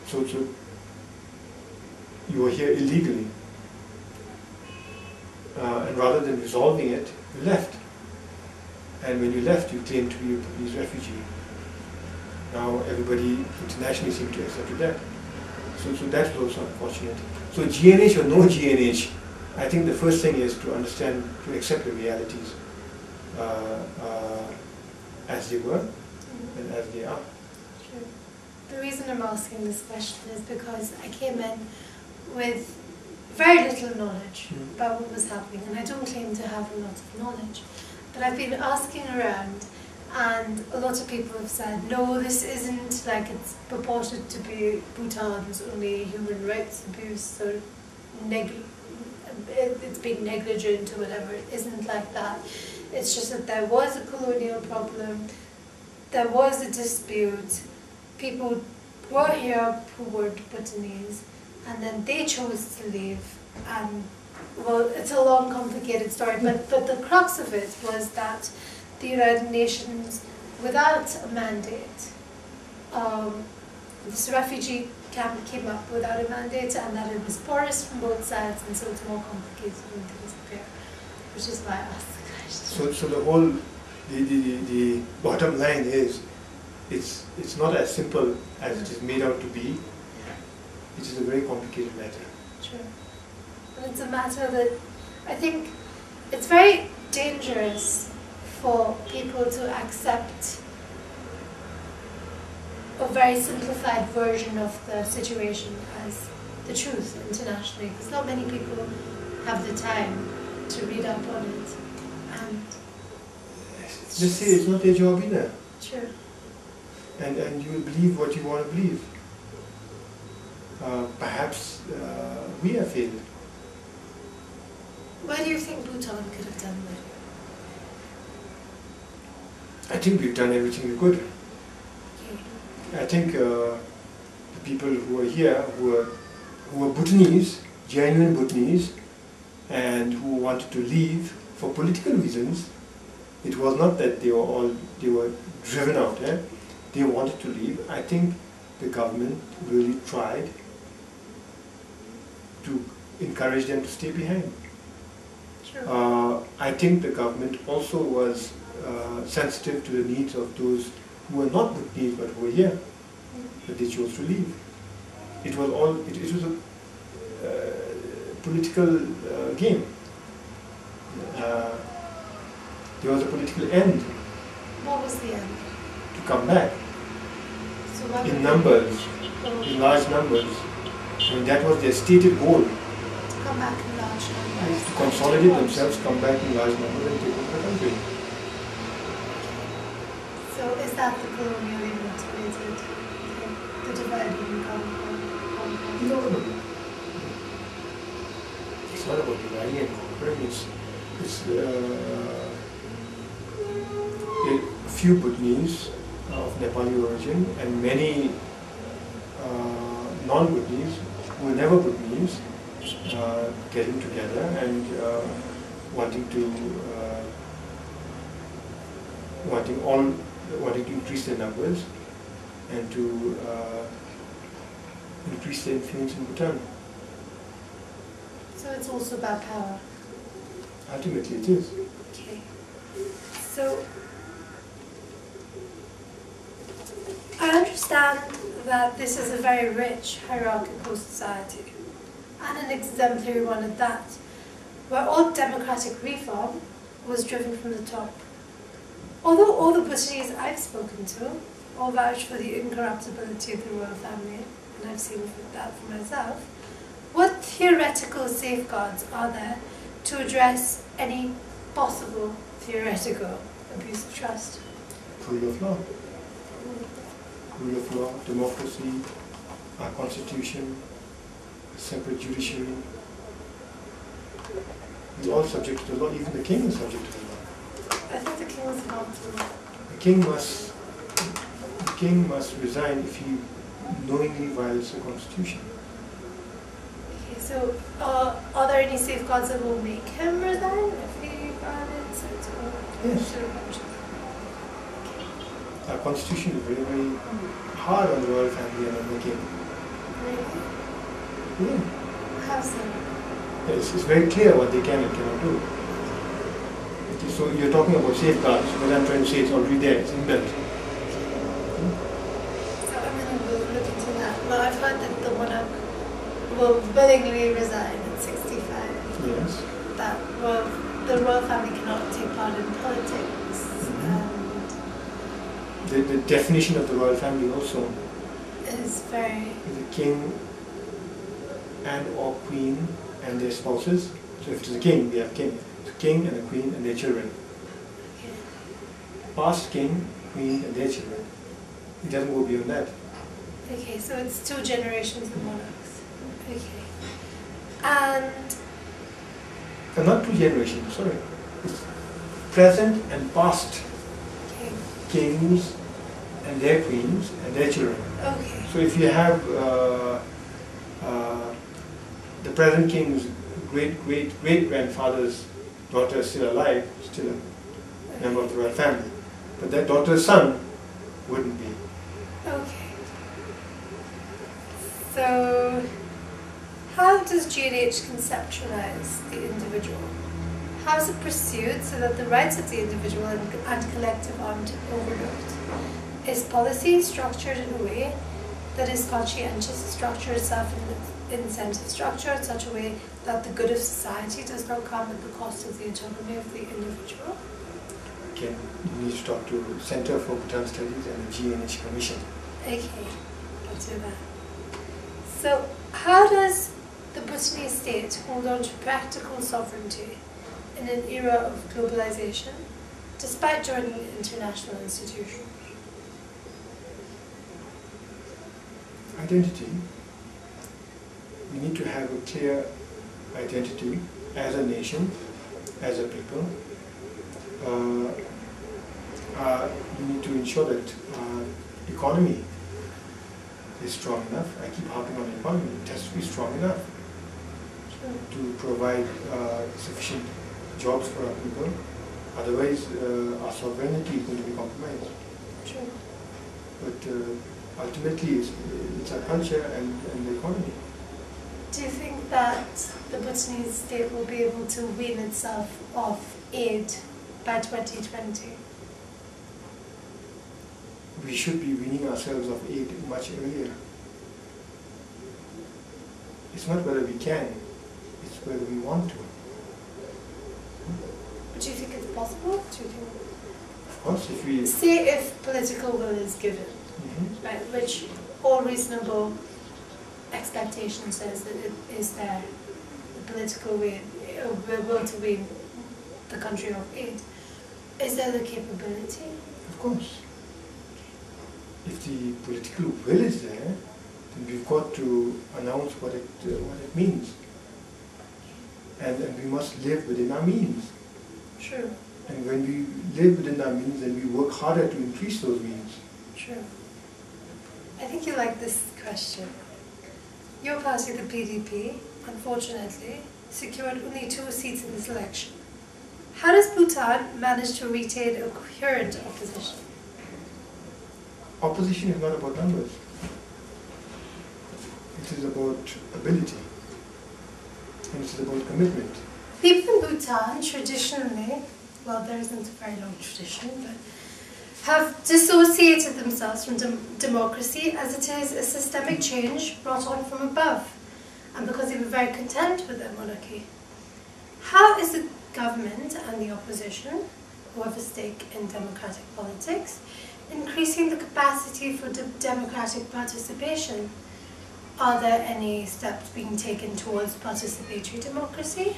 So you were here illegally, and rather than resolving it, you left. And when you left, you claimed to be a Burmese refugee. Now everybody internationally seems to accept that. So that was also unfortunate. So GNH or no GNH, I think the first thing is to understand, to accept the realities as they were and as they are. True. The reason I'm asking this question is because I came in with very little knowledge about what was happening, and I don't claim to have a lot of knowledge. But I've been asking around, and a lot of people have said, no, this isn't like it's purported to be Bhutan's only human rights abuse, or it's being negligent or whatever. It isn't like that. It's just that there was a colonial problem, there was a dispute, people were here who weren't Bhutanese, and then they chose to leave. And well, it's a long, complicated story, but the crux of it was that the United Nations, without a mandate, this refugee camp came up without a mandate, and that it was porous from both sides, and so it's more complicated when things appear, which is why I asked the question. So the whole, the bottom line is, it's not as simple as it is made out to be. It is a very complicated matter. True. And it's a matter that I think it's very dangerous for people to accept a very simplified version of the situation as the truth internationally, because not many people have the time to read up on it. And let's say it's not their job either. True. And you will believe what you want to believe. Perhaps we have failed. What do you think Bhutan could have done better? I think we've done everything we could. Okay. I think the people who are here, who are Bhutanese, genuine Bhutanese, and who wanted to leave for political reasons, it was not that they were driven out. They wanted to leave. I think the government really tried to encourage them to stay behind. Sure. I think the government also was sensitive to the needs of those who were not Bhutanese but who were here, but they chose to leave. It was a political game. There was a political end. What was the end? To come back. So what In numbers, in large numbers. I mean, that was their stated goal. To come back in large numbers. To consolidate themselves, come back in large numbers and take over the country. So is that the colonially motivated, the divide and conquer? No. It's not about dividing and conquering. It's a few Bhutanese of Nepali origin and many non-Bhutanese who were never Bhutanese getting together and wanting to increase their numbers and to increase their influence in Bhutan. So it's also about power. Ultimately, it is. Okay. So I understand that this is a very rich hierarchical society, and an exemplary one at that, where all democratic reform was driven from the top. Although all the Bhutanese I've spoken to all vouch for the incorruptibility of the royal family, and I've seen that for myself, what theoretical safeguards are there to address any possible theoretical abuse of trust? Rule of law. Rule of law, democracy, our constitution, separate judiciary. We're all subject to the law, even the king is subject to the law. I think the king is not the law. The king must resign if he knowingly violates the constitution. Okay, so are there any safeguards that will make him resign if he violates it? Yes. Our constitution is very, very hard on the royal family and on the king. Really? Yeah. How so? It's very clear what they can and cannot do. Okay, so you're talking about safeguards, but I'm trying to say it's already there, it's inbuilt. So I'm going to look into that. Well, I've heard that the monarch will willingly resign at 65. Yes. That the royal family cannot take part in politics. The definition of the royal family also Is very... the king and or queen and their spouses. So if it is a king, we have king. It's a king and a queen and their children. Okay. Past king, queen and their children. It doesn't go beyond that. Okay, so it's 2 generations of monarchs. Okay. And... Not 2 generations, sorry. It's present and past Okay. kings and their queens and their children. Okay. So if you have the present king's great-great-great-grandfather's daughter still alive, still a member of the royal family, but that daughter's son wouldn't be. Okay. So, how does G&H conceptualize the individual? How is it pursued so that the rights of the individual and collective aren't overlooked? Is policy structured in a way that is conscientious, structure itself in incentive structure in such a way that the good of society does not come at the cost of the autonomy of the individual? Again, you need to talk to Center for Bhutan Studies and the G&H Commission. Okay, I'll do that. So, how does the Bhutanese state hold on to practical sovereignty in an era of globalization, despite joining international institutions? Identity. We need to have a clear identity as a nation, as a people. We need to ensure that our economy is strong enough. I keep harping on the economy. It has to be strong enough to provide sufficient jobs for our people. Otherwise, our sovereignty is going to be compromised. True. But ultimately, it's our culture and the economy. Do you think that the Bhutanese state will be able to wean itself off aid by 2020? We should be weaning ourselves of aid much earlier. It's not whether we can, it's whether we want to. But do you think it's possible? Do you think? Of course, if we... Say if political will is given, right, which all reasonable expectation says that it is there, the political will to win the country of aid. Is there the capability? Of course. If the political will is there, then we've got to announce what it means. And we must live within our means. True. And when we live within our means, then we work harder to increase those means. True. I think you like this question. Your party, the PDP, unfortunately, secured only 2 seats in this election. How does Bhutan manage to retain a coherent opposition? Opposition is not about numbers. It is about ability. And it is about commitment. People in Bhutan traditionally, well, there isn't a very long tradition, but have dissociated themselves from democracy as it is a systemic change brought on from above, and because they were very content with their monarchy. How is the government and the opposition, who have a stake in democratic politics, increasing the capacity for democratic participation? Are there any steps being taken towards participatory democracy?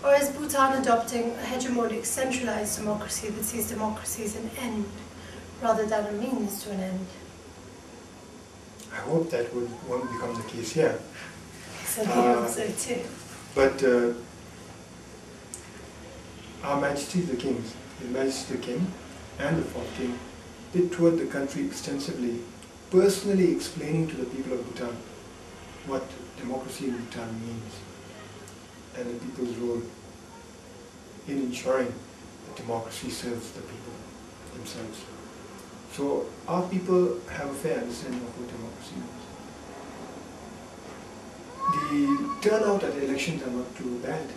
Or is Bhutan adopting a hegemonic centralized democracy that sees democracy as an end rather than a means to an end? I hope that won't become the case here. So I hope so too. But Our Majesty the Kings, His Majesty the King and the fourth King, they toured the country extensively, personally explaining to the people of Bhutan what democracy in Bhutan means and the people's role in ensuring that democracy serves the people themselves. So our people have a fair understanding of what democracy means. turnout at the elections are not too bad.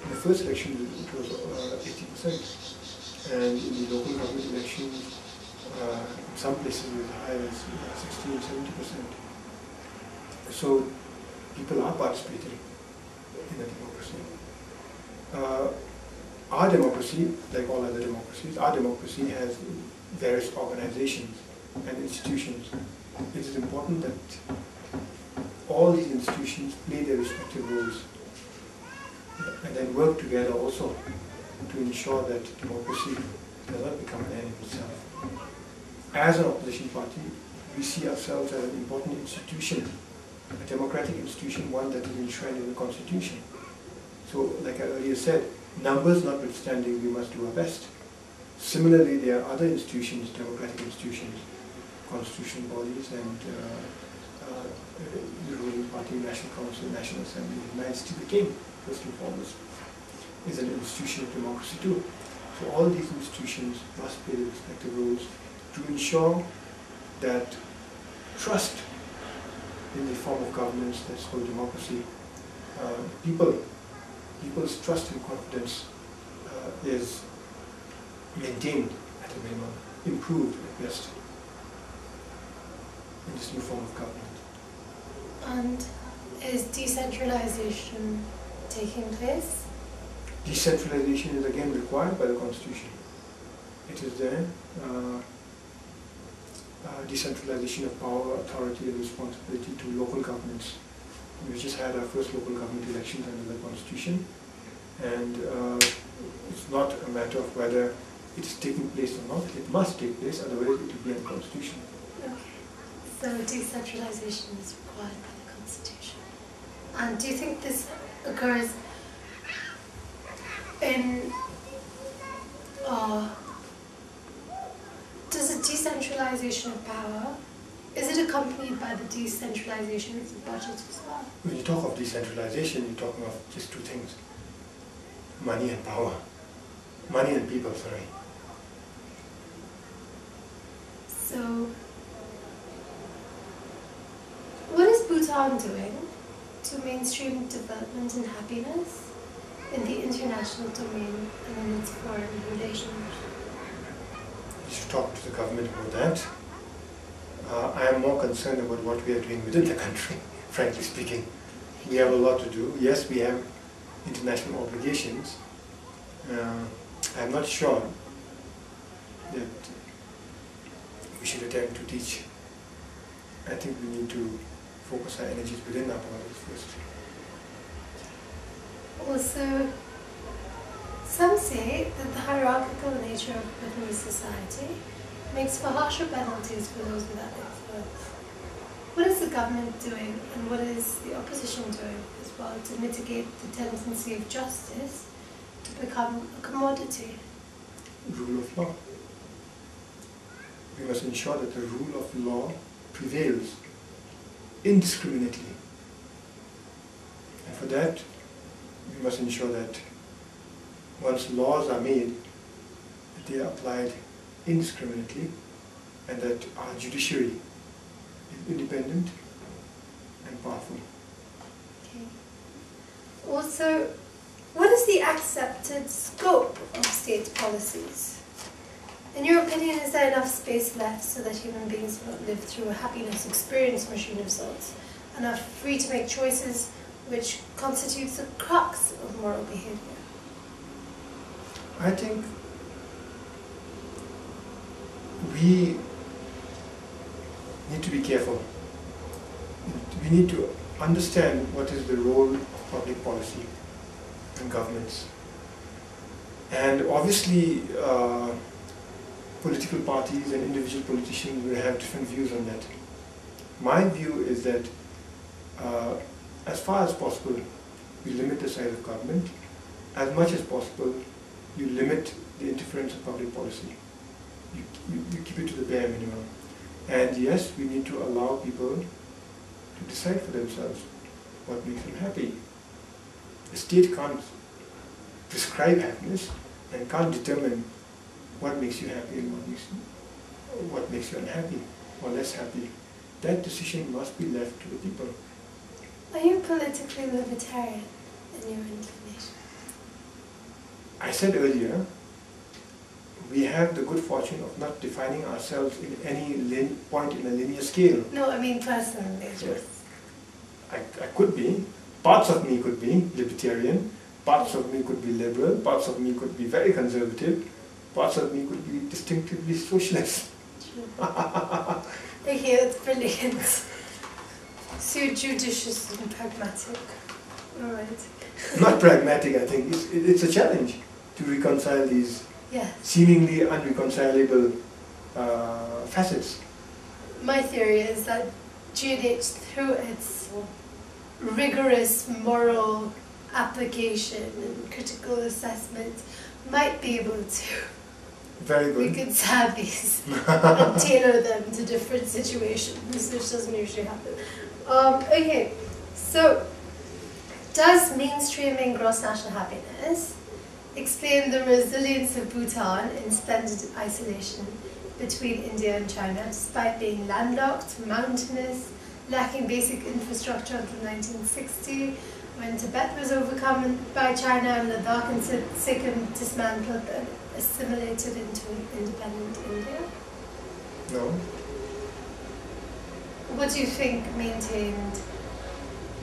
In the first election it was 80%, and in the local government elections, in some places it was as high as 60 or 70%. So people are participating in a democracy. Our democracy, like all other democracies, our democracy has various organizations and institutions. It is important that all these institutions play their respective roles and then work together also to ensure that democracy does not become an end in itself. As an opposition party, we see ourselves as an important institution, a democratic institution, one that is enshrined in the Constitution. So, like I earlier said, numbers notwithstanding, we must do our best. Similarly, there are other institutions, democratic institutions, constitutional bodies, and the ruling party, National Council, National Assembly, the United States, the King, first and foremost, is an institution of democracy too. So all these institutions must play their respective roles to ensure that trust in the form of governance that's called democracy, people's trust and confidence is maintained at a minimum, improved at best in this new form of government. And is decentralization taking place? Decentralization is again required by the Constitution. It is there. Decentralization of power, authority and responsibility to local governments. We just had our first local government elections under the Constitution, and it's not a matter of whether it is taking place or not. It must take place, otherwise it will be unconstitutional. Okay. So decentralization is required by the Constitution. And do you think this occurs in does the decentralization of power, is it accompanied by the decentralization of the budget as well? When you talk of decentralization, you're talking of just two things: money and power. Money and people, sorry. So, what is Bhutan doing to mainstream development and happiness in the international domain and in its foreign relations? You should talk to the government about that. I am more concerned about what we are doing within the country, frankly speaking. We have a lot to do. Yes, we have international obligations. I'm not sure that we should attempt to teach. I think we need to focus our energies within our borders first. Also, some say that the hierarchical nature of Bhutanese society makes for harsher penalties for those without influence. What is the government doing, and what is the opposition doing as well to mitigate the tendency of justice to become a commodity? Rule of law. We must ensure that the rule of law prevails indiscriminately. And for that, we must ensure that once laws are made, that they are applied indiscriminately, and that our judiciary is independent and powerful. Okay. Also, what is the accepted scope of state policies? In your opinion, is there enough space left so that human beings will live through a happiness experience machine of sorts and are free to make choices which constitutes the crux of moral behavior? I think we need to be careful. We need to understand what is the role of public policy and governments. And obviously, political parties and individual politicians will have different views on that. My view is that as far as possible, we limit the size of government. As much as possible, you limit the interference of public policy. You keep it to the bare minimum. And yes, we need to allow people to decide for themselves what makes them happy. The state can't prescribe happiness and can't determine what makes you happy and what makes you unhappy or less happy. That decision must be left to the people. Are you politically libertarian in your inclination? I said earlier, we have the good fortune of not defining ourselves in any point in a linear scale. No, I mean personally. Yes. I could be, parts of me could be libertarian, parts of me could be liberal, parts of me could be very conservative, parts of me could be distinctively socialist. Okay, that's brilliant. So you're judicious and pragmatic. Alright. Not pragmatic, I think. It's a challenge to reconcile these seemingly unreconcilable facets. My theory is that GNH, through its rigorous moral application and critical assessment, might be able to reconcile these and tailor them to different situations, which doesn't usually happen. Okay, so does mainstreaming gross national happiness explain the resilience of Bhutan in splendid isolation between India and China, despite being landlocked, mountainous, lacking basic infrastructure until 1960, when Tibet was overcome by China and Ladakh and Sikkim dismantled and assimilated into independent India? No. What do you think maintained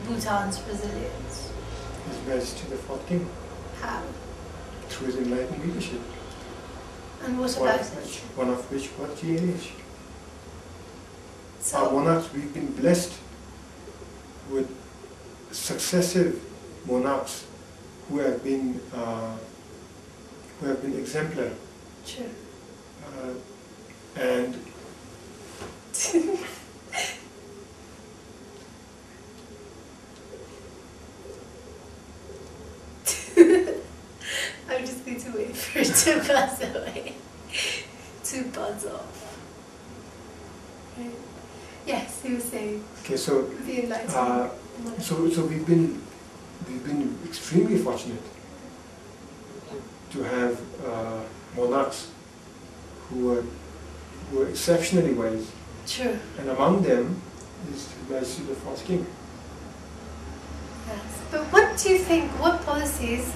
Bhutan's resilience? His Majesty the Fourth King. How? Through his enlightened leadership. And what about it? One of which was GNH. So, our monarchs, we've been blessed with successive monarchs who have been exemplar. True. And I'm just going to wait for it to pass away. To buzz off. Right. Yes, he was saying. Okay, so the enlightenment. so we've been extremely fortunate to have monarchs who were exceptionally wise. True. And among them is His Majesty the Fourth King. Yes. But what do you think, what policies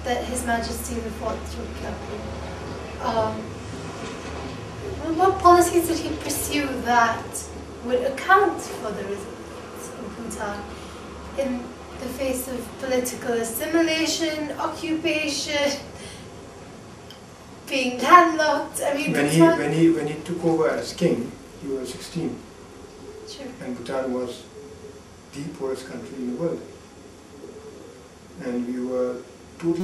that His Majesty the Fourth took up, what policies did he pursue that would account for the resilience of Bhutan in the face of political assimilation, occupation, being landlocked? I mean, when he took over as king, he was 16. Sure. And Bhutan was the poorest country in the world. And we were totally